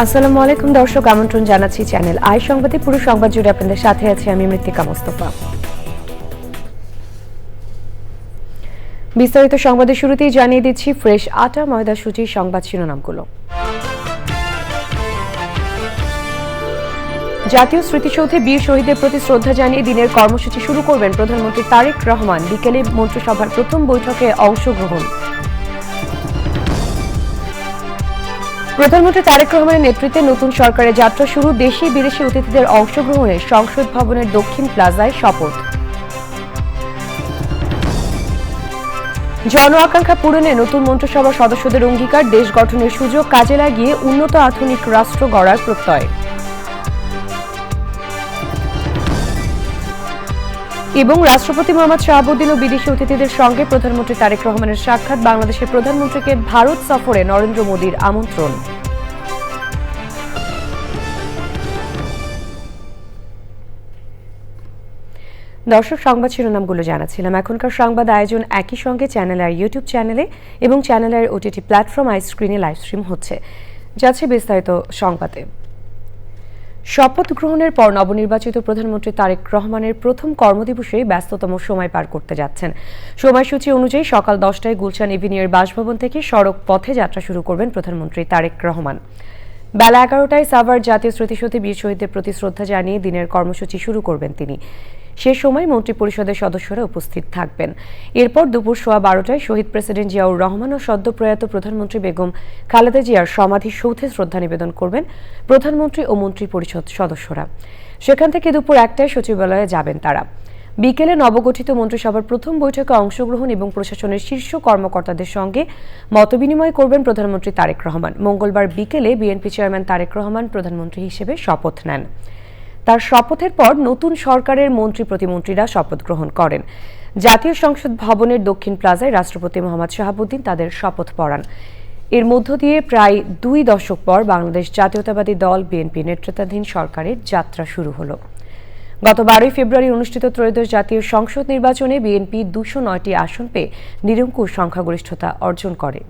আসসালামু আলাইকুম দর্শক, আমন্ত্রণ জানাচ্ছি চ্যানেল আই সংবাদে। পুরো সংবাদ জুড়ে আপনাদের সাথে আছি আমি মৃত্তিকা মোস্তফা। বিস্তারিত সংবাদের শুরুতেই জানিয়ে দিচ্ছি ফ্রেশ আটা ময়দা সুজির সংবাদ শিরোনামগুলো। জাতীয় স্মৃতিসৌধে বীর শহীদদের প্রতি শ্রদ্ধা জানিয়ে দিনের কর্মসূচি শুরু করবেন প্রধানমন্ত্রী তারেক রহমান। বিকেলে মন্ত্রিসভার প্রথম বৈঠকে অংশগ্রহণ। প্রধানমন্ত্রী তারেক রহমানের নেতৃত্বে নতুন সরকারের যাত্রা শুরু। দেশি বিদেশি অতিথিদের অংশগ্রহণে সংসদ ভবনের দক্ষিণ প্লাজায় শপথ। জন আকাঙ্ক্ষা পূরণে নতুন মন্ত্রিসভার সদস্যদের অঙ্গীকার। দেশ গঠনের সুযোগ কাজে লাগিয়ে উন্নত আধুনিক রাষ্ট্র গড়ার প্রত্যয়। এবং রাষ্ট্রপতি মোহাম্মদ শাহাবুদ্দিন ও বিদেশি অতিথিদের সঙ্গে প্রধানমন্ত্রী তারেক রহমানের সাক্ষাৎ। বাংলাদেশের প্রধানমন্ত্রীকে ভারত সফরে নরেন্দ্র মোদীর আমন্ত্রণ। দর্শক, সংবাদ শিরোনামগুলো জানাচ্ছিলাম। এখনকার সংবাদ আয়োজন একই সঙ্গে চ্যানেল আর ইউটিউব চ্যানেলে এবং চ্যানেল আর ওটিটি প্ল্যাটফর্ম আই স্ক্রিনে লাইভ স্ট্রিম হচ্ছে। যাচ্ছে বিস্তারিত সংবাদে। শপথ গ্রহণের পর নবনির্বাচিত প্রধানমন্ত্রী তারেক রহমানের প্রথম কর্মদিবসে ব্যস্ততম সময় পার করতে যাচ্ছেন। সময়সূচি অনুযায়ী সকাল 10টায় গুলশান এভিনিউর বাসভবন থেকে সড়ক পথে যাত্রা শুরু করবেন প্রধানমন্ত্রী তারেক রহমান। বেলা 11টায় সাভার জাতীয় স্মৃতিসৌধে বীর শহীদদের প্রতি শ্রদ্ধা জানিয়ে দিনের কর্মসূচি শুরু করবেন তিনি। সে সময় মন্ত্রিপরিষদের সদস্যরা উপস্থিত থাকবেন। এরপর দুপুর 12:15টায় শহীদ প্রেসিডেন্ট জিয়াউর রহমান ও সদ্য প্রয়াত প্রধানমন্ত্রী বেগম খালেদা জিয়ার সমাধিসৌধে শ্রদ্ধা নিবেদন করবেন প্রধানমন্ত্রী ও মন্ত্রিপরিষদ সদস্যরা। সেখান থেকে দুপুর 1টায় সচিবালয়ে যাবেন তারা। বিকেলে নবগঠিত মন্ত্রিসভার প্রথম বৈঠকে অংশগ্রহণ এবং প্রশাসনের শীর্ষ কর্মকর্তাদের সঙ্গে মতবিনিময় করবেন প্রধানমন্ত্রী তারেক রহমান। মঙ্গলবার বিকেলে বিএনপি চেয়ারম্যান তারেক রহমান প্রধানমন্ত্রী হিসেবে শপথ নেন। তার শপথের পর নতুন সরকারের মন্ত্রী প্রতিমন্ত্রীরা শপথ গ্রহণ করেন। জাতীয় সংসদ ভবনের দক্ষিণ প্লাজায় রাষ্ট্রপতি মোহাম্মদ শাহাবুদ্দিন তাদের শপথ পড়ান। এর মধ্য দিয়ে প্রায় 2 দশক পর বাংলাদেশ জাতীয়তাবাদী দল বিএনপি নেতৃত্বাধীন সরকারের যাত্রা শুরু হলো। গত 12 ফেব্রুয়ারি অনুষ্ঠিত ত্রয়োদশ জাতীয় সংসদ নির্বাচনে বিএনপি 209টি আসন পেয়ে নিরঙ্কুশ সংখ্যাগরিষ্ঠতা অর্জন করে।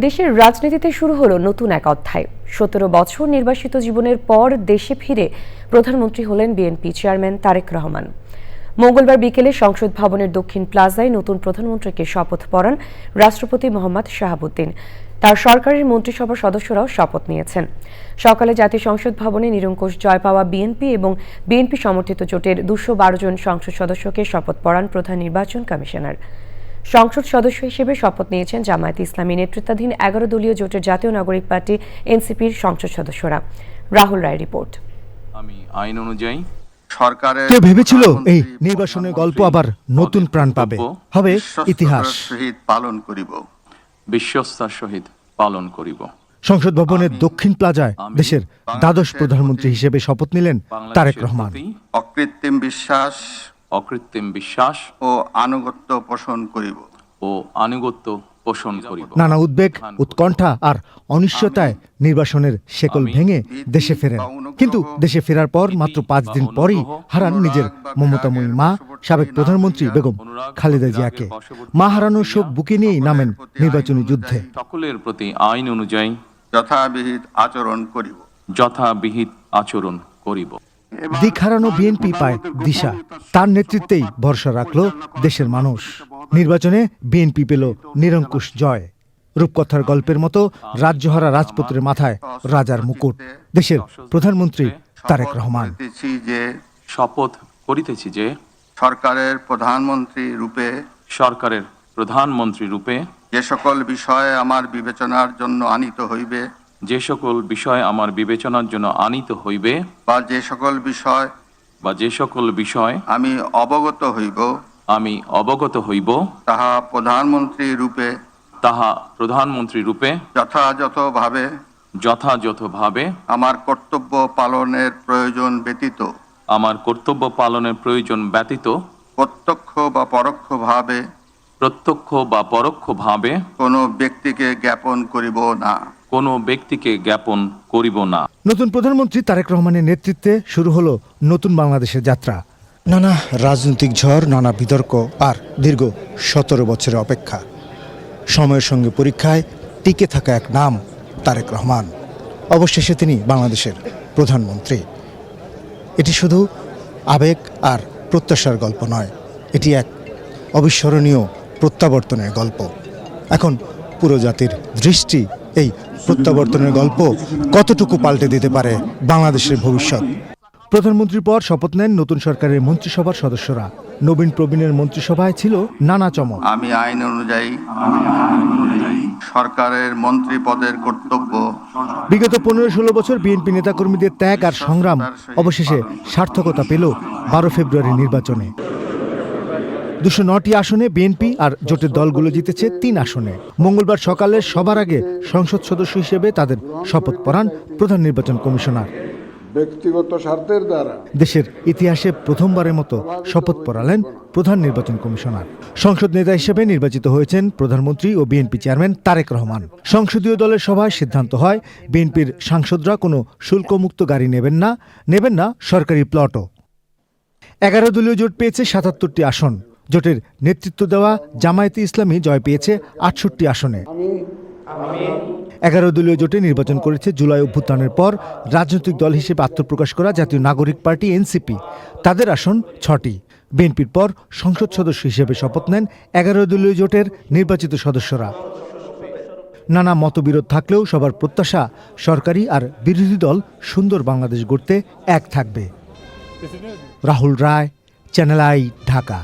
দেশের রাজনীতিতে শুরু হলো নতুন এক অধ্যায়। 17 বছর নির্বাসিত জীবনের পর দেশে ফিরে প্রধানমন্ত্রী হলেন বিএনপি চেয়ারম্যান তারেক রহমান। মঙ্গলবার বিকেলে সংসদ ভবনের দক্ষিণ প্লাজায় নতুন প্রধানমন্ত্রীকে শপথ পড়ান রাষ্ট্রপতি মোহাম্মদ শাহাবুদ্দিন। তার সরকারের মন্ত্রিসভার সদস্যরাও শপথ নিয়েছেন। সকালে জাতীয় সংসদ ভবনে নিরঙ্কুশ জয় পাওয়া বিএনপি এবং বিএনপি সমর্থিত জোটের 212 জন সংসদ সদস্যকে শপথ পড়ান প্রধান নির্বাচন কমিশনার। সংসদ সদস্য হিসেবে শপথ নিয়েছেন জামায়াতে ইসলামী নেতৃত্বাধীন 11 দলীয় জোটের জাতীয় নাগরিক পার্টি এনসিপির সংসদ সদস্যরা। রাহুল রায় রিপোর্ট। আমি আইন অনুযায়ী সরকারের কে ভেবেছিল এই নির্বাচনের গল্প আবার নতুন প্রাণ পাবে, হবে ইতিহাস। পালন করিব, বিশ্বস্তার সহিত পালন করিব। সংসদ ভবনের দক্ষিণ প্লাজায় দেশের দ্বাদশ প্রধানমন্ত্রী হিসেবে শপথ নিলেন তারেক রহমান। অকৃত্রিম বিশ্বাস ও আনুগত্য পোষণ করিব। নানা উদ্বেগ, উৎকণ্ঠা আর অনিশ্চয়তায় নির্বাসনের শেকল ভেঙে দেশে ফেরেন। কিন্তু দেশে ফেরার পর মাত্র 5 দিন পরই হারান নিজের মমতাময়ী মা, সাবেক প্রধানমন্ত্রী বেগম খালেদা জিয়াকে। মা হারানোর শোক বুকে নিয়েই নামেন নির্বাচনী যুদ্ধে। সকলের প্রতি আইন অনুযায়ী যথাবিহিত আচরণ করিব। দিক হারানো বিএনপি পায় দিশা। তার নেতৃত্বেই ভরসা রাখল দেশের মানুষ। নির্বাচনে বিএনপি পেল নিরঙ্কুশ জয়। রূপকথার গল্পের মতো রাজ্যহারা রাজপুত্রের মাথায় রাজার মুকুট। দেশের প্রধানমন্ত্রী তারেক রহমান। শপথ করিতেছি যে সরকারের প্রধানমন্ত্রী রূপে যে সকল বিষয় আমার বিবেচনার জন্য আনিত হইবে বা যে সকল বিষয় আমি অবগত হইব তাহা তাহা প্রধানমন্ত্রী রূপে যথাযথভাবে আমার কর্তব্য পালনের প্রয়োজন ব্যতীত প্রত্যক্ষ বা পরোক্ষভাবে কোনো ব্যক্তিকে জ্ঞাপন করিব না। নতুন প্রধানমন্ত্রী তারেক রহমানের নেতৃত্বে শুরু হলো নতুন বাংলাদেশের যাত্রা। নানা রাজনৈতিক ঝড়, নানা বিতর্ক আর দীর্ঘ 17 বছরের অপেক্ষা। সময়ের সঙ্গে পরীক্ষায় টিকে থাকা এক নাম তারেক রহমান। অবশেষে তিনি বাংলাদেশের প্রধানমন্ত্রী। এটি শুধু আবেগ আর প্রত্যাশার গল্প নয়, এটি এক অবিস্মরণীয় প্রত্যাবর্তনের গল্প। এখন পুরো জাতির দৃষ্টি এই প্রত্যাবর্তনের গল্প কতটুকু পাল্টে দিতে পারে বাংলাদেশের ভবিষ্যৎ। প্রধানমন্ত্রীর পর শপথ নেন নতুন সরকারের মন্ত্রিসভার সদস্যরা। নবীন প্রবীণের মন্ত্রিসভায় ছিল নানা চমক। আমি আইন অনুযায়ী সরকারের মন্ত্রী পদের কর্তব্য। বিগত 15-16 বছর বিএনপি নেতাকর্মীদের ত্যাগ আর সংগ্রাম অবশেষে সার্থকতা পেল 12 ফেব্রুয়ারি নির্বাচনে। 209টি আসনে বিএনপি আর জোটের দলগুলো জিতেছে 3 আসনে। মঙ্গলবার সকালে সবার আগে সংসদ সদস্য হিসেবে তাদের শপথ পড়ান প্রধান নির্বাচন কমিশনার। ব্যক্তিগত স্বার্থের দ্বারা দেশের ইতিহাসে প্রথমবারের মতো শপথ পড়ালেন প্রধান নির্বাচন কমিশনার। সংসদ নেতা হিসেবে নির্বাচিত হয়েছেন প্রধানমন্ত্রী ও বিএনপি চেয়ারম্যান তারেক রহমান। সংসদীয় দলের সভায় সিদ্ধান্ত হয় বিএনপির সাংসদরা কোনো শুল্কমুক্ত গাড়ি নেবেন না সরকারি প্লটও। 11 দলীয় জোট পেয়েছে 77টি আসন। জোটের নেতৃত্ব দেওয়া জামায়াতে ইসলামী জয় পেয়েছে 68 আসনে। 11 দলীয় জোটে নির্বাচন করেছে জুলাই অভ্যুত্থানের পর রাজনৈতিক দল হিসেবে আত্মপ্রকাশ করা জাতীয় নাগরিক পার্টি এনসিপি। তাদের আসন 6টি। বিএনপির পর সংসদ সদস্য হিসেবে শপথ নেন 11 দলীয় জোটের নির্বাচিত সদস্যরা। নানা মতবিরোধ থাকলেও সবার প্রত্যাশা সরকারি আর বিরোধী দল সুন্দর বাংলাদেশ গড়তে এক থাকবে। রাহুল রায়, চ্যানেল আই, ঢাকা।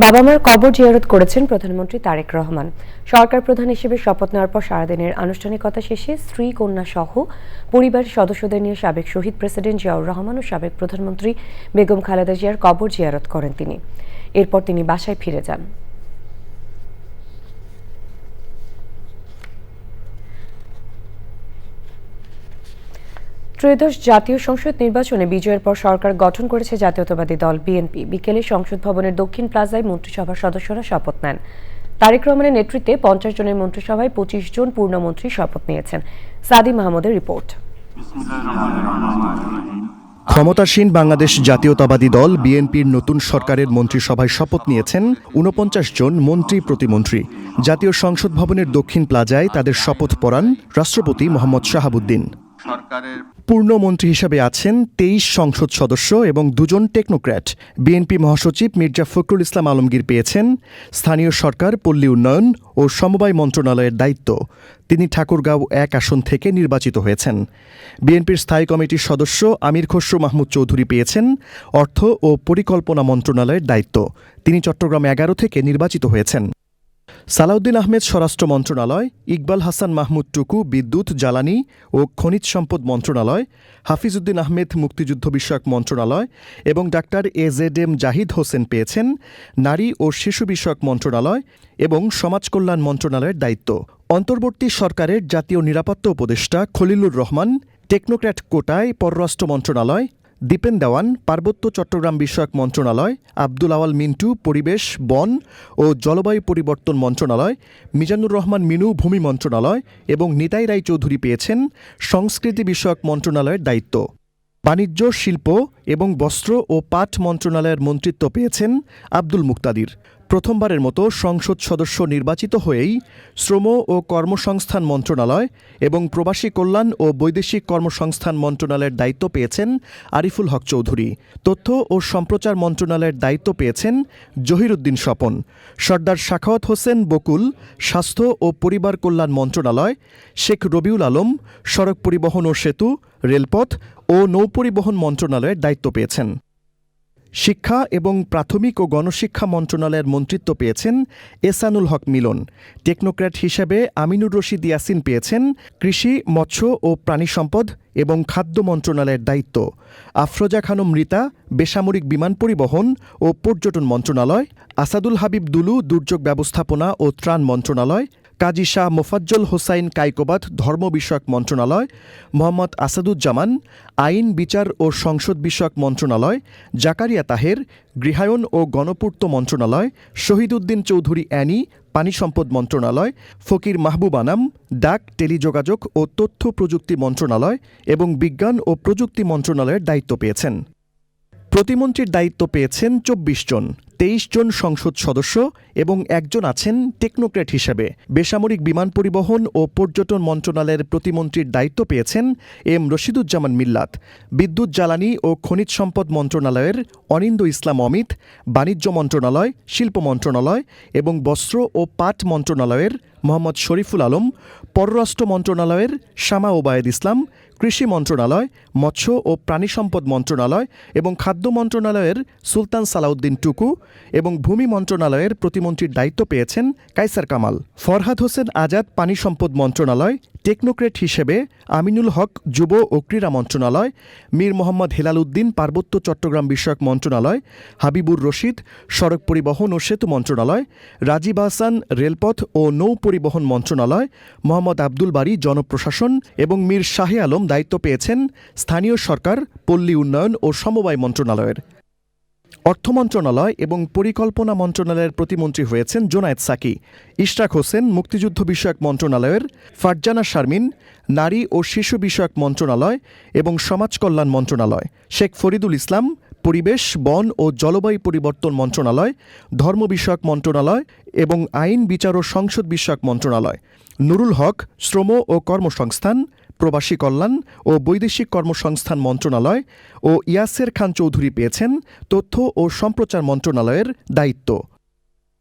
বাবা মার কবর জিয়ারত করেছেন প্রধানমন্ত্রী তারেক রহমান। সরকার প্রধান হিসেবে শপথ নেওয়ার পর সারাদিনের আনুষ্ঠানিকতা শেষে স্ত্রী, কন্যা সহ পরিবারের সদস্যদের নিয়ে সাবেক শহীদ প্রেসিডেন্ট জিয়াউর রহমান ও সাবেক প্রধানমন্ত্রী বেগম খালেদা জিয়ার কবর জিয়ারত করেন তিনি। এরপর তিনি বাসায় ফিরে যান। ত্রয়োদশ জাতীয় সংসদ নির্বাচনে বিজয়ের পর সরকার গঠন করেছে জাতীয়তাবাদী দল বিএনপি। বিকেলে সংসদ ভবনের দক্ষিণ প্লাজায় মন্ত্রিসভার সদস্যরা শপথ নেন। তারেক রহমানের নেতৃত্বে 50 জনের মন্ত্রিসভায় 25 জন পূর্ণমন্ত্রী শপথ নিয়েছেন। সাদি মাহমুদের রিপোর্ট। ক্ষমতাসীন বাংলাদেশ জাতীয়তাবাদী দল বিএনপির নতুন সরকারের মন্ত্রিসভায় শপথ নিয়েছেন 49 জন মন্ত্রী প্রতিমন্ত্রী। জাতীয় সংসদ ভবনের দক্ষিণ প্লাজায় তাদের শপথ পড়ান রাষ্ট্রপতি মোহাম্মদ শাহাবুদ্দিন। পূর্ণমন্ত্রী হিসেবে আছেন 23 সংসদ সদস্য এবং 2 জন টেকনোক্র্যাট। বিএনপি মহাসচিব মির্জা ফখরুল ইসলাম আলমগীর পেয়েছেন স্থানীয় সরকার, পল্লী উন্নয়ন ও সমবায় মন্ত্রণালয়ের দায়িত্ব। তিনি ঠাকুরগাঁও 1 আসন থেকে নির্বাচিত হয়েছেন। বিএনপির স্থায়ী কমিটির সদস্য আমির খসরু মাহমুদ চৌধুরী পেয়েছেন অর্থ ও পরিকল্পনা মন্ত্রণালয়ের দায়িত্ব। তিনি চট্টগ্রাম 11 থেকে নির্বাচিত হয়েছেন। সালাউদ্দিন আহমেদ স্বরাষ্ট্র মন্ত্রণালয়, ইকবাল হাসান মাহমুদ টুকু বিদ্যুৎ, জ্বালানি ও খনিজ সম্পদ মন্ত্রণালয়, হাফিজউদ্দিন আহমেদ মুক্তিযুদ্ধ বিষয়ক মন্ত্রণালয় এবং ডাক্তার AZM জাহিদ হোসেন পেয়েছেন নারী ও শিশু বিষয়ক মন্ত্রণালয় এবং সমাজ কল্যাণ মন্ত্রণালয়ের দায়িত্ব। অন্তর্বর্তী সরকারের জাতীয় নিরাপত্তা উপদেষ্টা খলিলুর রহমান টেকনোক্র্যাট কোটায় পররাষ্ট্র মন্ত্রণালয়, দীপেন দেওয়ান পার্বত্য চট্টগ্রাম বিষয়ক মন্ত্রণালয়, আব্দুল আওয়াল মিন্টু পরিবেশ, বন ও জলবায়ু পরিবর্তন মন্ত্রণালয়, মিজানুর রহমান মিনু ভূমি মন্ত্রণালয় এবং নিতাই রায় চৌধুরী পেয়েছেন সংস্কৃতি বিষয়ক মন্ত্রণালয়ের দায়িত্ব। বাণিজ্য, শিল্প এবং বস্ত্র ও পাট মন্ত্রণালয়ের মন্ত্রিত্ব পেয়েছেন আব্দুল মুক্তাদির। প্রথমবারের মতো সংসদ সদস্য নির্বাচিত হয়েই শ্রম ও কর্মসংস্থান মন্ত্রণালয় এবং প্রবাসী কল্যাণ ও বৈদেশিক কর্মসংস্থান মন্ত্রণালয়ের দায়িত্ব পেয়েছেন আরিফুল হক চৌধুরী। তথ্য ও সম্প্রচার মন্ত্রণালয়ের দায়িত্ব পেয়েছেন জহিরুদ্দিন স্বপন। সর্দার সাখাওয়াত হোসেন বকুল স্বাস্থ্য ও পরিবার কল্যাণ মন্ত্রণালয়, শেখ রবিউল আলম সড়ক পরিবহন ও সেতু, রেলপথ ও নৌপরিবহন মন্ত্রণালয়ের দায়িত্ব পেয়েছেন। শিক্ষা এবং প্রাথমিক ও গণশিক্ষা মন্ত্রণালয়ের মন্ত্রিত্ব পেয়েছেন এহসানুল হক মিলন। টেকনোক্র্যাট হিসেবে আমিনুর রশিদ ইয়াসিন পেয়েছেন কৃষি, মৎস্য ও প্রাণী সম্পদ এবং খাদ্য মন্ত্রণালয়ের দায়িত্ব। আফরোজা খানম রিতা বেসামরিক বিমান পরিবহন ও পর্যটন মন্ত্রণালয়, আসাদুল হাবিব দুলু দুর্যোগ ব্যবস্থাপনা ও ত্রাণ মন্ত্রণালয়, কাজী শাহ মোফাজ্জল হোসাইন কায়কোবাদ ধর্ম বিষয়ক মন্ত্রণালয়, মোহাম্মদ আসাদুজ্জামান আইন, বিচার ও সংসদ বিষয়ক মন্ত্রণালয়, জাকারিয়া তাহের গৃহায়ন ও গণপূর্ত মন্ত্রণালয়, শহীদউদ্দিন চৌধুরী অ্যানি পানি সম্পদ মন্ত্রণালয়, ফকির মাহবুব আনাম ডাক, টেলিযোগাযোগ ও তথ্য প্রযুক্তি মন্ত্রণালয় এবং বিজ্ঞান ও প্রযুক্তি মন্ত্রণালয়ের দায়িত্ব পেয়েছেন। প্রতিমন্ত্রীর দায়িত্ব পেয়েছেন ২৪ জন, ২৩ জন সংসদ সদস্য এবং একজন আছেন টেকনোক্র্যাট হিসেবে। বেসামরিক বিমান পরিবহন ও পর্যটন মন্ত্রণালয়ের প্রতিমন্ত্রীর দায়িত্ব পেয়েছেন এম রশিদুজ্জামান মিল্লাত। বিদ্যুৎ, জ্বালানি ও খনিজ সম্পদ মন্ত্রণালয়ের অনিন্দ ইসলাম অমিত, বাণিজ্য মন্ত্রণালয়, শিল্প মন্ত্রণালয় এবং বস্ত্র ও পাট মন্ত্রণালয়ের মোহাম্মদ শরীফুল আলম, পররাষ্ট্র মন্ত্রণালয়ের শামা ওবায়েদ ইসলাম, কৃষি মন্ত্রণালয়, মৎস্য ও প্রাণী সম্পদ মন্ত্রণালয় এবং খাদ্য মন্ত্রণালয়ের সুলতান সালাউদ্দিন টুকু এবং ভূমি মন্ত্রণালয়ের প্রতিমন্ত্রীর দায়িত্ব পেয়েছেন কাইসার কামাল। ফরহাদ হোসেন আজাদ পানি সম্পদ মন্ত্রণালয়, টেকনোক্র্যাট হিসেবে আমিনুল হক যুব ও ক্রীড়া মন্ত্রণালয়, মীর মোহাম্মদ হেলাল উদ্দিন পার্বত্য চট্টগ্রাম বিষয়ক মন্ত্রণালয়, হাবিবুর রশিদ সড়ক পরিবহন ও সেতু মন্ত্রণালয়, রাজীব আহসান রেলপথ ও নৌ পরিবহন মন্ত্রণালয়, মোহাম্মদ আব্দুল বারী জনপ্রশাসন এবং মীর শাহে আলম দায়িত্ব পেয়েছেন স্থানীয় সরকার, পল্লী উন্নয়ন ও সমবায় মন্ত্রণালয়ের। অর্থ মন্ত্রণালয় এবং পরিকল্পনা মন্ত্রণালয়ের প্রতিমন্ত্রী হয়েছেন জোনায়েদ সাকি। ইশরাক হোসেন মুক্তিযুদ্ধ বিষয়ক মন্ত্রণালয়ের, ফারজানা শারমিন নারী ও শিশু বিষয়ক মন্ত্রণালয় এবং সমাজ কল্যাণ মন্ত্রণালয়, শেখ ফরিদুল ইসলাম পরিবেশ, বন ও জলবায়ু পরিবর্তন মন্ত্রণালয়, ধর্ম বিষয়ক মন্ত্রণালয় এবং আইন, বিচার ও সংসদ বিষয়ক মন্ত্রণালয়, নুরুল হক শ্রম ও কর্মসংস্থান, প্রবাসী কল্যাণ ও বৈদেশিক কর্মসংস্থান মন্ত্রণালয় ও ইয়াসের খান চৌধুরী পেয়েছেন তথ্য ও সম্প্রচার মন্ত্রণালয়ের দায়িত্ব।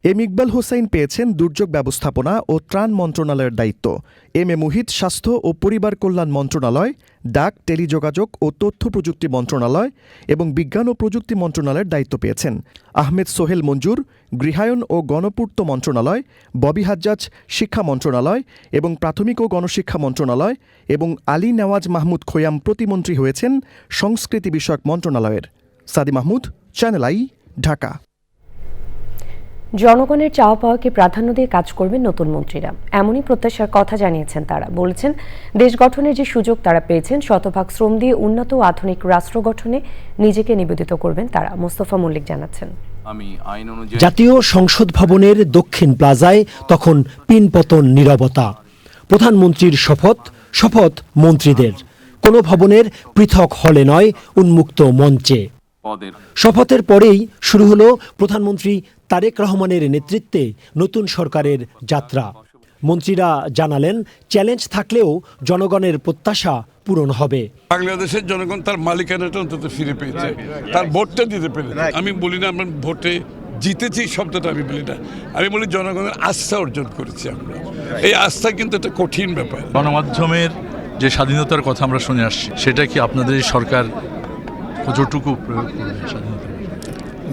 এম ইকবাল হোসাইন পেয়েছেন দুর্যোগ ব্যবস্থাপনা ও ত্রাণ মন্ত্রণালয়ের দায়িত্ব। এম এ মুহিত স্বাস্থ্য ও পরিবার কল্যাণ মন্ত্রণালয়, ডাক, টেলিযোগাযোগ ও তথ্য প্রযুক্তি মন্ত্রণালয় এবং বিজ্ঞান ও প্রযুক্তি মন্ত্রণালয়ের দায়িত্ব পেয়েছেন। আহমেদ সোহেল মঞ্জুর গৃহায়ন ও গণপূর্ত মন্ত্রণালয়, ববি হাজ্জাজ শিক্ষা মন্ত্রণালয় এবং প্রাথমিক ও গণশিক্ষা মন্ত্রণালয় এবং আলী নেওয়াজ মাহমুদ খোয়াম প্রতিমন্ত্রী হয়েছেন সংস্কৃতি বিষয়ক মন্ত্রণালয়ের। সাদি মাহমুদ, চ্যানেল আই, ঢাকা। জনগণের চাওয়া পাওয়াকে প্রাধান্য দিয়ে কাজ করবেন নতুন মন্ত্রীরা, এমনই প্রত্যাশার কথা জানিয়েছেন তারা। বলেছেন, দেশ গঠনের যে সুযোগ তারা পেয়েছেন শতভাগ শ্রম দিয়ে উন্নত ও আধুনিক রাষ্ট্র গঠনে নিজেকে নিবেদিত করবেন তারা। মোস্তফা মল্লিক জানাচ্ছেন। আমি আইন অনুযায়ী জাতীয় সংসদ ভবনের দক্ষিণ প্লাজায় তখন পিনপতন নীরবতা। প্রধানমন্ত্রীর শপথ মন্ত্রীদের। কোনো ভবনের পৃথক হলে নয়, উন্মুক্ত মঞ্চে। পদের শপথের পরেই শুরু হলো প্রধানমন্ত্রী তারেক রহমানের নেতৃত্বে নতুন সরকারের যাত্রা। মন্ত্রীরা জানালেন, চ্যালেঞ্জ থাকলেও জনগণের প্রত্যাশা পূরণ হবে। বাংলাদেশের জনগণ তার মালিকানাটা অন্তত ফিরে পেয়েছে, তার ভোটটা দিতে পেরেছে। আমি বলি না আমরা ভোটে জিতেছি, শব্দটা আমি বলি না, আমি বলি জনগণের আস্থা অর্জন করেছি আমরা। এই আস্থা কিন্তু একটা কঠিন ব্যাপার। গণমাধ্যমের যে স্বাধীনতার কথা আমরা শুনে আসছি, সেটা কি আপনাদের এই সরকার কতটুকু প্রয়োগ করবে? স্বাধীনতা,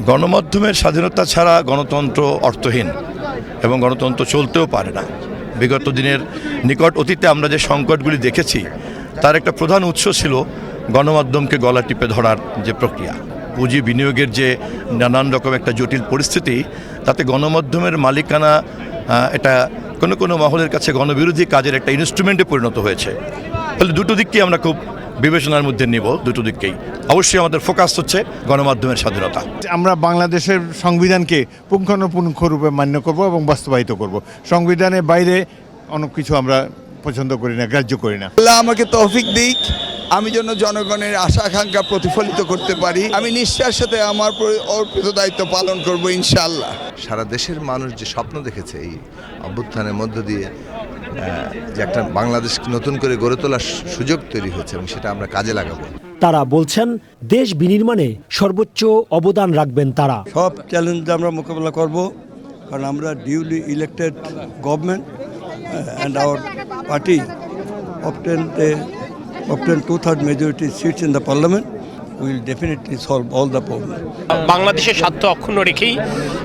গণমাধ্যমের স্বাধীনতা ছাড়া গণতন্ত্র অর্থহীন এবং গণতন্ত্র চলতেও পারে না। বিগত দিনের নিকট অতীতে আমরা যে সংকটগুলি দেখেছি, তার একটা প্রধান উৎস ছিল গণমাধ্যমকে গলা টিপে ধরার যে প্রক্রিয়া। পুঁজি বিনিয়োগের যে নানান রকম একটা জটিল পরিস্থিতি, তাতে গণমাধ্যমের মালিকানা এটা কোনো কোনো মহলের কাছে গণবিরোধী কাজের একটা ইনস্ট্রুমেন্টে পরিণত হয়েছে। ফলে দুটো দিককেই আমরা খুব বিবেচনার মধ্যে নিব, দুটো দিককেই। অবশ্যই আমাদের ফোকাস হচ্ছে গণমাধ্যমের স্বাধীনতা। আমরা বাংলাদেশের সংবিধানকে পুঙ্খানুপুঙ্খরূপে মান্য করব এবং বাস্তবায়িত করব। সংবিধানের বাইরে অনেক কিছু আমরা পছন্দ করি না, গ্রাহ্য করি না। আল্লাহ আমাকে তৌফিক দিক, আমি যেন জনগণের আশা আকাঙ্ক্ষা প্রতিফলিত করতে পারি। আমি নিষ্ঠার সাথে আমার অর্পিত দায়িত্ব পালন করব ইনশাআল্লাহ। সারা দেশের মানুষ যে স্বপ্ন দেখেছে এই অভ্যুত্থানের মধ্য দিয়ে, যে একটা বাংলাদেশ নতুন করে গড়ে তোলার সুযোগ তৈরি হয়েছে এবং সেটা আমরা কাজে লাগাবো। তারা বলছেন, দেশ বিনির্মাণে সর্বোচ্চ অবদান রাখবেন তারা। সব চ্যালেঞ্জ আমরা মোকাবেলা করব, কারণ আমরা duly elected government and our party obtained 2/3 majority seats in the parliament. Will definitely solve all the problem. বাংলাদেশের স্বার্থ অক্ষুণ্ণ রেখেই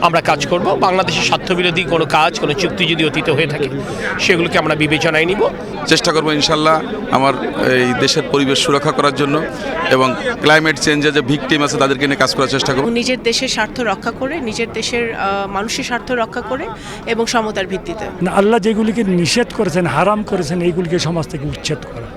আমরা কাজ করব। বাংলাদেশের স্বার্থবিরোধী কোনো কাজ, কোনো চুক্তি যদি অতীত হয়ে থাকে সেগুলোকে আমরা বিবেচনায় নিব। চেষ্টা করবো ইনশাল্লাহ আমার এই দেশের পরিবেশ সুরক্ষা করার জন্য এবং ক্লাইমেট চেঞ্জের যে ভিকটিম আছে তাদেরকে নিয়ে কাজ করার চেষ্টা করবো। নিজের দেশের স্বার্থ রক্ষা করে, নিজের দেশের মানুষের স্বার্থ রক্ষা করে এবং সমতার ভিত্তিতে। আল্লাহ যেগুলিকে নিষেধ করেছেন, হারাম করেছেন, এইগুলিকে সমাজ থেকে উচ্ছেদ করা।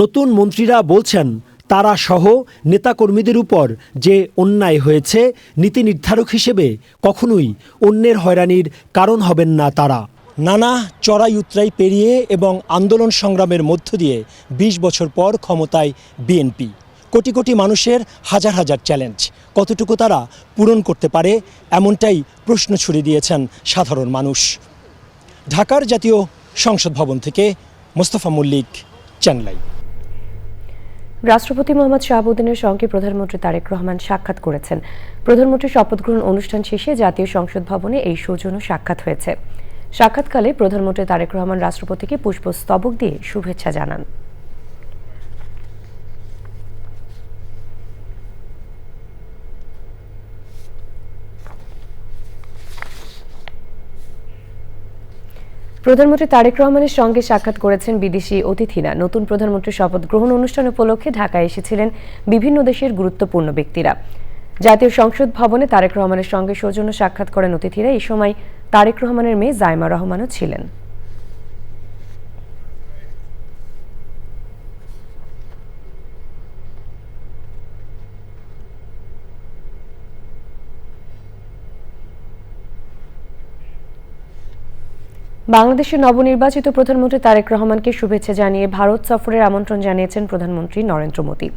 নতুন মন্ত্রীরা বলছেন তারা সহ নেতাকর্মীদের উপর যে অন্যায় হয়েছে, নীতি নির্ধারক হিসেবে কখনোই অন্যের হয়রানির কারণ হবেন না তারা। নানা চড়াই উতরাই পেরিয়ে এবং আন্দোলন সংগ্রামের মধ্য দিয়ে ২০ বছর পর ক্ষমতায় বিএনপি। কোটি কোটি মানুষের হাজার হাজার চ্যালেঞ্জ কতটুকু তারা পূরণ করতে পারে, এমনটাই প্রশ্ন ছুড়ে দিয়েছেন সাধারণ মানুষ। ঢাকার জাতীয় সংসদ ভবন থেকে মোস্তফা মল্লিক, চ্যানেল আই। রাষ্ট্রপতি মোহাম্মদ শাহাবুদ্দিনের সঙ্গে প্রধানমন্ত্রী তারেক রহমান সাক্ষাৎ করেছেন। প্রধানমন্ত্রীর শপথ গ্রহণ অনুষ্ঠান শেষে জাতীয় সংসদ ভবনে এই সৌজন্য সাক্ষাৎ হয়েছে। সাক্ষাৎকালে প্রধানমন্ত্রী তারেক রহমান রাষ্ট্রপতিকে পুষ্পস্তবক দিয়ে শুভেচ্ছা জানান। প্রধানমন্ত্রী তারেক রহমানের সঙ্গে সাক্ষাৎ করেছেন বিদেশি অতিথিরা। নতুন প্রধানমন্ত্রীর শপথ গ্রহণ অনুষ্ঠান উপলক্ষে ঢাকায় এসেছিলেন বিভিন্ন দেশের গুরুত্বপূর্ণ ব্যক্তিরা। জাতীয় সংসদ ভবনে তারেক রহমানের সঙ্গে সৌজন্য সাক্ষাৎ করেন অতিথিরা। এই সময় তারেক রহমানের মেয়ে জাইমা রহমানও ছিলেন। বাংলাদেশের নবনির্বাচিত প্রধানমন্ত্রী তারেক রহমানকে শুভেচ্ছা জানিয়ে ভারত সফরের আমন্ত্রণ জানিয়েছেন প্রধানমন্ত্রী নরেন্দ্র মোদী।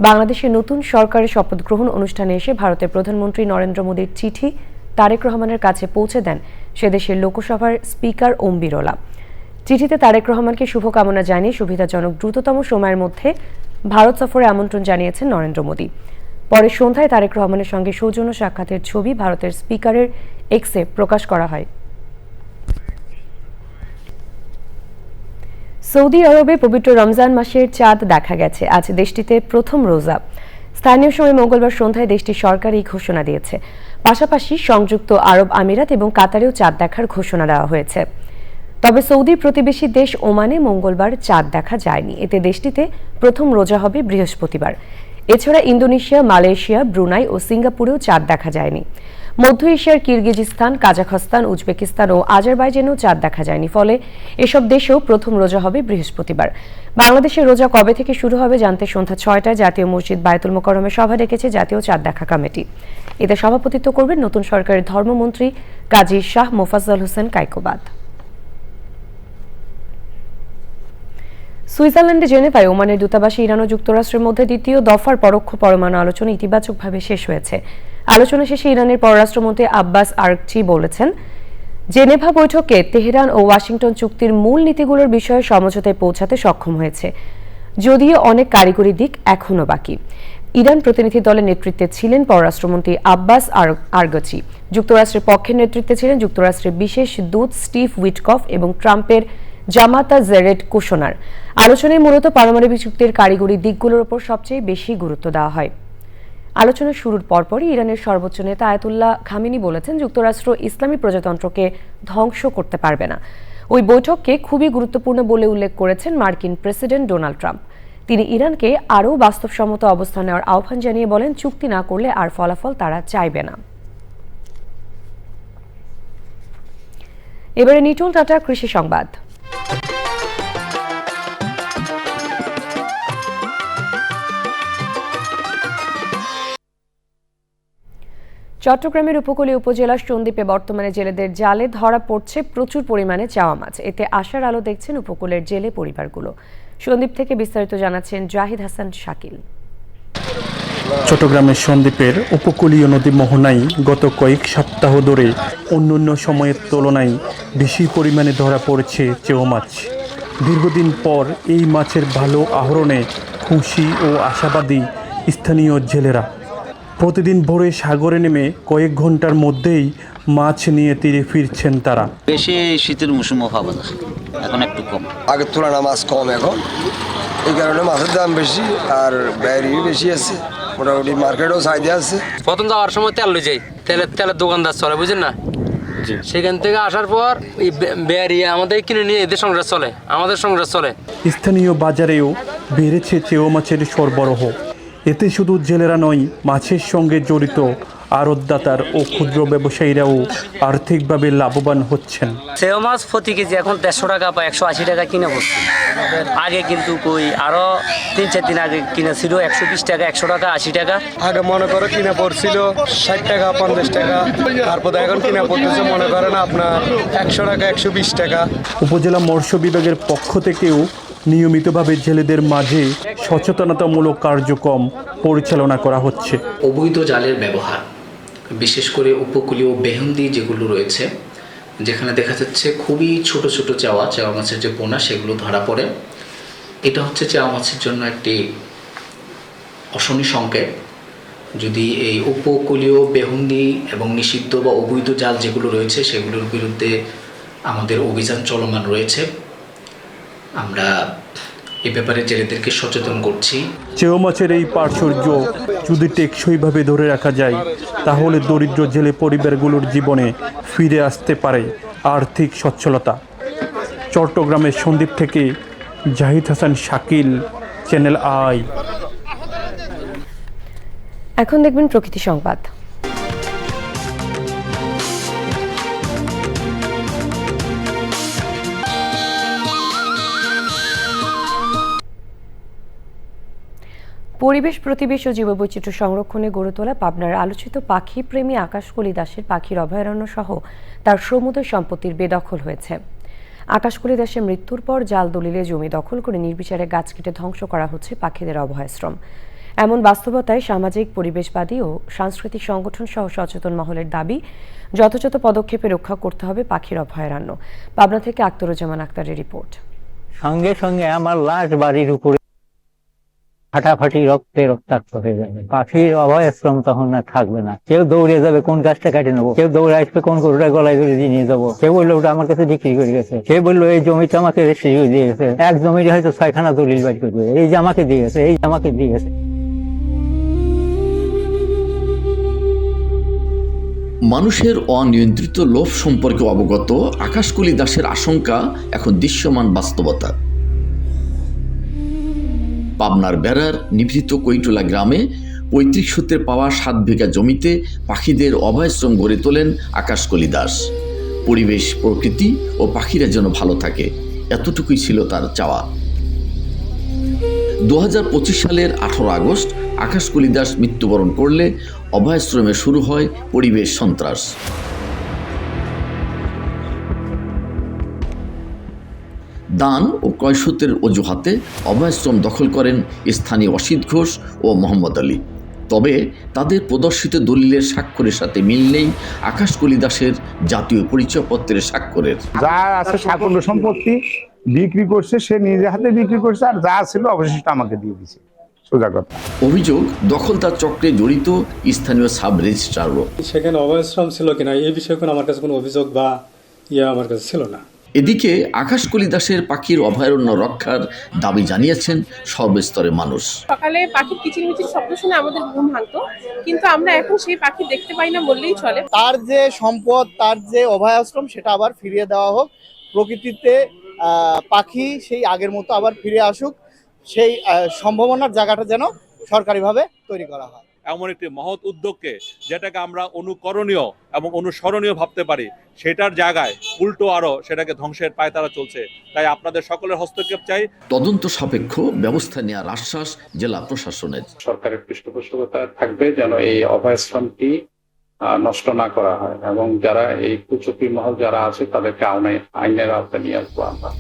বাংলাদেশের নতুন সরকারের শপথ গ্রহণ অনুষ্ঠানে এসে ভারতের প্রধানমন্ত্রী নরেন্দ্র মোদীর চিঠি তারেক রহমানের কাছে পৌঁছে দেন সে দেশের লোকসভার স্পিকার ওম বিরলা। চিঠিতে তারেক রহমানকে শুভকামনা জানিয়ে সুবিধাজনক দ্রুততম সময়ের মধ্যে ভারত সফরে আমন্ত্রণ জানিয়েছেন নরেন্দ্র মোদী। পরে সন্ধ্যায় তারেক রহমানের সঙ্গে সৌজন্য সাক্ষাতের ছবি ভারতের স্পিকারের এক্সে প্রকাশ করা হয়। সৌদি আরবে পবিত্র রমজান মাসের চাঁদ দেখা গেছে। আজ দেশটিতে প্রথম রোজা। স্থানীয় সময় মঙ্গলবার সন্ধ্যায় দেশটির সরকার এই ঘোষণা দিয়েছে। পাশাপাশি সংযুক্ত আরব আমিরাত এবং কাতারেও চাঁদ দেখার ঘোষণা দেওয়া হয়েছে। তবে সৌদির প্রতিবেশী দেশ ওমানে মঙ্গলবার চাঁদ দেখা যায়নি। এতে দেশটিতে প্রথম রোজা হবে বৃহস্পতিবার। এছাড়া ইন্দোনেশিয়া, মালয়েশিয়া, ব্রুনাই ও সিঙ্গাপুরেও চাঁদ দেখা যায়নি। মধ্য এশিয়ার কিরগিজস্তান, কাজাখস্তান, উজবেকিস্তান ও আজারবাইজানেও চাঁদ দেখা যায়নি। ফলে এসব দেশেও প্রথম রোজা হবে বৃহস্পতিবার। বাংলাদেশের রোজা কবে থেকে শুরু হবে জানতে সন্ধ্যা ৬টায় জাতীয় মসজিদ বায়তুল মোকাররমে সভা ডেকেছে জাতীয় চাঁদ দেখা কমিটি। এতে সভাপতিত্ব করবেন নতুন সরকারের ধর্মমন্ত্রী কাজী শাহ মোফাজ্জল হোসেন কায়কোবাদ। সুইজারল্যান্ডে জেনেভায় ওমানের দূতাবাসে ইরান ও যুক্তরাষ্ট্রের মধ্যে দ্বিতীয় দফার পরোক্ষ পরমাণু আলোচনা ইতিবাচকভাবে শেষ হয়েছে। আলোচনা শেষে ইরানের পররাষ্ট্রমন্ত্রী আব্বাস আরাকচি বলেছেন, জেনেভা বৈঠকে তেহরান ও ওয়াশিংটন চুক্তির মূল নীতিগুলোর বিষয়ে সমঝোতায় পৌঁছাতে সক্ষম হয়েছে, যদিও অনেক কারিগরি দিক এখনও বাকি। ইরান প্রতিনিধি দলের নেতৃত্বে ছিলেন পররাষ্ট্রমন্ত্রী আব্বাস আরাকচি। যুক্তরাষ্ট্রের পক্ষের নেতৃত্বে ছিলেন যুক্তরাষ্ট্রের বিশেষ দূত স্টিভ উইটকফ এবং ট্রাম্পের জামাতা জেরেড কুশনার। আলোচনায় মূলত পারমাণবিক চুক্তির কারিগরি দিকগুলোর উপর সবচেয়ে বেশি গুরুত্ব দেওয়া হয়। আলোচনা শুরুর পরপরই ইরানের সর্বোচ্চ নেতা আয়াতুল্লাহ খামেনি বলেছেন, যুক্তরাষ্ট্র ইসলামী প্রজাতন্ত্রকে ধ্বংস করতে পারবে না। ওই বৈঠককে খুবই গুরুত্বপূর্ণ বলে উল্লেখ করেছেন মার্কিন প্রেসিডেন্ট ডোনাল্ড ট্রাম্প। তিনি ইরানকে আরও বাস্তবসম্মত অবস্থান নেওয়ার আহ্বান জানিয়ে বলেন, চুক্তি না করলে আর ফলাফল তারা চাইবে না। এবারে নিটোল টাটা কৃষি সংবাদ। চট্টগ্রামের উপকূলীয় উপজেলা সন্দ্বীপে বর্তমানে জেলেদের জালে ধরা পড়ছে প্রচুর পরিমাণে চাওয়া মাছ। এতে আশার আলো দেখছেন উপকূলের জেলে পরিবারগুলো। সন্দ্বীপ থেকে বিস্তারিত জানাচ্ছেন জাহিদ হাসান শাকিল। চট্টগ্রামের সন্দ্বীপের উপকূলীয় নদী মোহনায় গত কয়েক সপ্তাহ ধরে অন্যান্য সময়ের তুলনায় বেশি পরিমাণে ধরা পড়েছে চেও মাছ। দীর্ঘদিন পর এই মাছের ভালো আহরণে খুশি ও আশাবাদী স্থানীয় জেলেরা। প্রতিদিন ভোরে সাগরে নেমে কয়েক ঘন্টার মধ্যেই মাছ নিয়ে তীরে ফিরছেন তারা। বেশি শীতের মৌসুমও পাওয়া যায়, এখন একটু কম। আগের তুলনায় মাছ কম এখন, এই কারণে মাছের দাম বেশি আর ব্যয় বেশি আছে, মোটামুটি মার্কেটও চাহিদা আছে। প্রথম যাওয়ার সময় তেল লই যাই, তেলের দোকানদার চলে, বুঝেন না? সেখান থেকে আসার পর এই বেরিয়ে আমাদের কিনে নিয়ে এদের সংসার চলে, আমাদের সংসার চলে। স্থানীয় বাজারেও বেড়েছে চেও মাছের সরবরাহ। এতে শুধু জেলেরা নয়, মাছের সঙ্গে জড়িত আড়তদাতার ও ক্ষুদ্র ব্যবসায়ীরাও আর্থিকভাবে লাভবান হচ্ছেন। চেও মাছ প্রতি কেজি এখন 150 টাকা বা 180 টাকা কিনে বসছে। আগে কিন্তু কই আরো 3-4 দিন আগে কিনে ছিল 120 টাকা, 100 টাকা, 80 টাকা। আগে মনে করো কিনে পড়ছিল 60 টাকা, 50 টাকা, তারপর এখন কিনে পড়তেছে মনে করেন আপনার 100 টাকা, 120 টাকা। উপজেলা মৎস্য বিভাগের পক্ষ থেকেও নিয়মিতভাবে জেলেদের মাঝে সচেতনতামূলক কার্যক্রম পরিচালনা করা হচ্ছে। অবৈধ জালের ব্যবহার, বিশেষ করে উপকূলীয় বেহুন্দি যেগুলো রয়েছে, যেখানে দেখা যাচ্ছে খুবই ছোট ছোট চাওয়া মাছের যে পোনা সেগুলো ধরা পড়ে, এটা হচ্ছে চাওয়া মাছের জন্য একটি অশনি সংকেত। যদি এই উপকূলীয় বেহুন্দি এবং নিষিদ্ধ বা অবৈধ জাল যেগুলো রয়েছে সেগুলোর বিরুদ্ধে আমাদের অভিযান চলমান রয়েছে। আমরা এ ব্যাপারে জেলেদেরকে সচেতন করছি। চেও মাছের এই প্রাচুর্য যদি টেকসইভাবে ধরে রাখা যায়, তাহলে দরিদ্র জেলে পরিবারগুলোর জীবনে ফিরে আসতে পারে আর্থিক সচ্ছলতা। চট্টগ্রামের সন্দ্বীপ থেকে জাহিদ হাসান শাকিল, চ্যানেল আই। এখন দেখবেন প্রকৃতি সংবাদ। পরিবেশ প্রতিবেশ ও জীববৈচিত্র্য সংরক্ষণে গড়ে তোলা পাবনার আলোচিত পাখি প্রেমী আকাশকলি দাসের পাখির অভয়ারণ্য সহ তার সমুদ্র সম্পত্তির বেদখল হয়েছে। আকাশকলি দাসের মৃত্যুর পর জাল দলিলে জমি দখল করে নির্বিচারে গাছ কেটে ধ্বংস করা হচ্ছে পাখিদের অভয়াশ্রম। এমন বাস্তবতায় সামাজিক, পরিবেশবাদী ও সাংস্কৃতিক সংগঠন সহ সচেতন মহলের দাবি, যথাযথ পদক্ষেপে রক্ষা করতে হবে পাখির অভয়ারণ্য। পাবনা থেকে আক্তারুজ্জামান আক্তারের রিপোর্ট। সঙ্গে সঙ্গে আমার লাশ বাড়ির উপরে ফাটাফাটি রক্তে রক্তাক্ত হয়ে যাবে। পাখির অভয়াশ্রম তখন আর থাকবে না। কেউ দৌড়ে যাবে কোন গাছটা কেটে নেবো, কেউ দৌড়ে আসবে কোন গরুটা গলায় ধরে দিয়ে নিয়ে যাবো, কেউ বললো ওটা আমার কাছে বিক্রি করে গেছে, কেউ বললো এই জমিটা আমাকে রেজিস্ট্রি দিয়ে গেছে, এক জমিটা হয়তো 6খানা দলিল বাড়ি করবে, এই যে আমাকে দিয়ে গেছে, এই আমাকে দিয়ে গেছে। মানুষের অনিয়ন্ত্রিত লোভ সম্পর্কে অবগত আকাশকলি দাসের আশঙ্কা এখন দৃশ্যমান বাস্তবতা। পাবনার বেড়ার নিভৃত কৈটলা গ্রামে 35 সূত্রে পাওয়া 7 বিঘা জমিতে পাখিদের অভয়াশ্রম গড়ে তোলেন আকাশকলি দাস। পরিবেশ, প্রকৃতি ও পাখিরা যেন ভালো থাকে, এতটুকুই ছিল তার চাওয়া। 2025 সালের 18 আগস্ট আকাশকলি দাস মৃত্যুবরণ করলে অভয়াশ্রমে শুরু হয় পরিবেশ সন্ত্রাস। দান ও ক্রয়সূত্রের অজুহাতে অভয়াশ্রম দখল করেন স্থানীয় অসিত ঘোষ ও মোহাম্মদ আলী। তবে তাদের প্রদর্শিত দলিলের স্বাক্ষরের সাথে মিল নেই আকাশকলি দাসের জাতীয় পরিচয়পত্রের স্বাক্ষরের। যা আছে সাকল্য সম্পত্তি বিক্রি করছে, সে নিজের হাতে বিক্রি করছে, আর যা ছিল অবশিষ্ট আমাকে দিয়ে দিছে। সোজা কথা। অভিযোগ দখলদার চক্রে জড়িত স্থানীয় সাব রেজিস্ট্রারও। সেখানে অভয়াশ্রম ছিল কিনা এই বিষয়ে আমার কাছে কোনো অভিযোগ বা আমার কাছে ছিল না। এদিকে আকাশকলি দাসের পাখির অভয়ারণ্য রক্ষার দাবি জানিয়েছেন সর্বস্তরের মানুষ। সকালে পাখির কিচিরমিচির শব্দ শুনে আমাদের ঘুম ভাঙতো, কিন্তু আমরা এখন সেই পাখি দেখতে পাই না বললেই চলে। তার যে সম্পদ, তার যে অভয়াশ্রম, সেটা আবার ফিরিয়ে দেওয়া হোক। প্রকৃতিতে পাখি সেই আগের মতো আবার ফিরে আসুক, সেই সম্ভাবনার জায়গাটা যেন সরকারিভাবে তৈরি করা হয়। এমন একটি মহৎ উদ্যোগকে যেটাকে আমরা অনুকরণীয় এবং অনুসরণীয় ভাবতে পারি, সেটার জায়গায় উল্টো আরো সেটাকে ধ্বংসের পায়তারা চলছে। তাই আপনাদের সকলের হস্তক্ষেপ চাই। তদন্ত সাপেক্ষ ব্যবস্থা নেওয়ার আশ্বাস জেলা প্রশাসনের। সরকারের পৃষ্ঠপোষকতা থাকবে যেন এই অভয়াশ্রমটি নষ্ট না করা হয়, এবং যারা এই কুচক্রী মহল যারা আছে তাদেরকে আইনের আওতায় নিয়ে আসবো আমরা।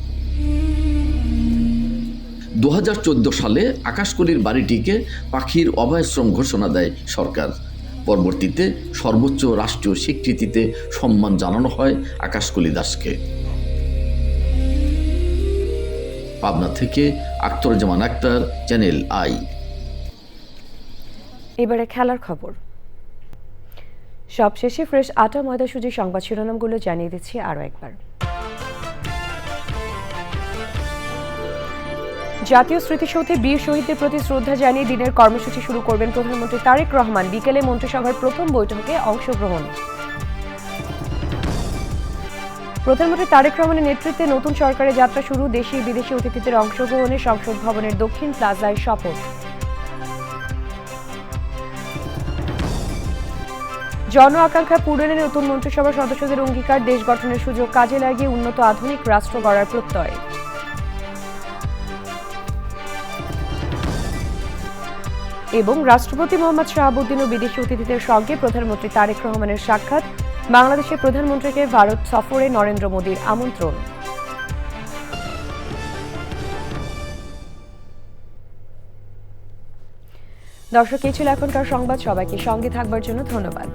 2014 সালে আকাশকলির বাড়িটিকে পাখির অভয়াশ্রম ঘোষণা দেয় সরকার। পরবর্তীতে সর্বোচ্চ রাষ্ট্রীয় স্বীকৃতিতে সম্মান জানানো হয় আকাশকলি দাসকে। পাবনা থেকে আক্তারুজ্জামান আক্তার, চ্যানেল আই। এবারে খেলার খবর। সবশেষে ফ্রেশ আটা ময়দা সুজি সংবাদ শিরোনামগুলো জানিয়ে দিচ্ছি আরও একবার। জাতীয় স্মৃতিসৌধে বীর শহীদদের প্রতি শ্রদ্ধা জানিয়ে দিনের কর্মসূচি শুরু করবেন প্রধানমন্ত্রী তারেক রহমান। বিকেলে মন্ত্রিসভার প্রথম বৈঠকে অংশগ্রহণ। প্রধানমন্ত্রী তারেক রহমানের নেতৃত্বে নতুন সরকারের যাত্রা শুরু। দেশি বিদেশি অতিথিদের অংশগ্রহণে সংসদ ভবনের দক্ষিণ প্লাজায় শপথ। জন আকাঙ্ক্ষা পূরণে নতুন মন্ত্রিসভার সদস্যদের অঙ্গীকার। দেশ গঠনের সুযোগ কাজে লাগিয়ে উন্নত আধুনিক রাষ্ট্র গড়ার প্রত্যয়। এবং রাষ্ট্রপতি মোহাম্মদ শাহাবুদ্দিন ও বিদেশি অতিথিদের সঙ্গে প্রধানমন্ত্রী তারেক রহমানের সাক্ষাৎ। বাংলাদেশের প্রধানমন্ত্রীকে ভারত সফরে নরেন্দ্র মোদীর আমন্ত্রণ। দর্শক, এই ছিল এখনকার সংবাদ। সবাইকে সঙ্গে থাকবার জন্য ধন্যবাদ।